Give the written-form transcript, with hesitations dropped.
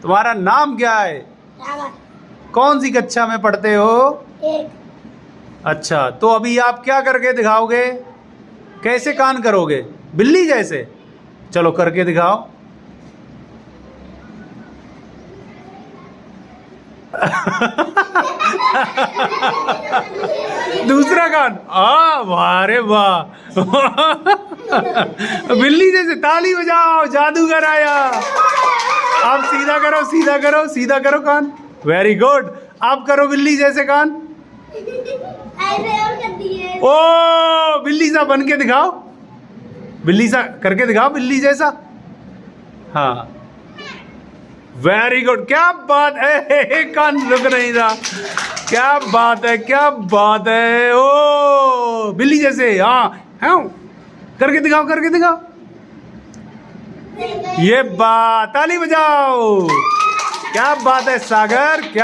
तुम्हारा नाम क्या है? सागर। कौन सी कक्षा में पढ़ते हो? एक। अच्छा, तो अभी आप क्या करके दिखाओगे? कैसे कान करोगे? बिल्ली जैसे? चलो करके दिखाओ। दूसरा कान, वाह रे वाह। बिल्ली जैसे, ताली बजाओ, जादूगर आया। आप सीधा करो, सीधा करो, सीधा करो कान। Very good. आप करो बिल्ली जैसे कान। ऐसे और कर दिए। ओ, बिल्ली सा बन के दिखाओ, बिल्ली सा करके दिखाओ, बिल्ली जैसा। हाँ, वेरी गुड, क्या बात है। कान रुक नहीं रहा, क्या बात है, क्या बात है। ओ, बिल्ली जैसे, हाँ हाँ, करके दिखाओ, करके दिखाओ। ये बात, ताली बजाओ। क्या बात है सागर, क्या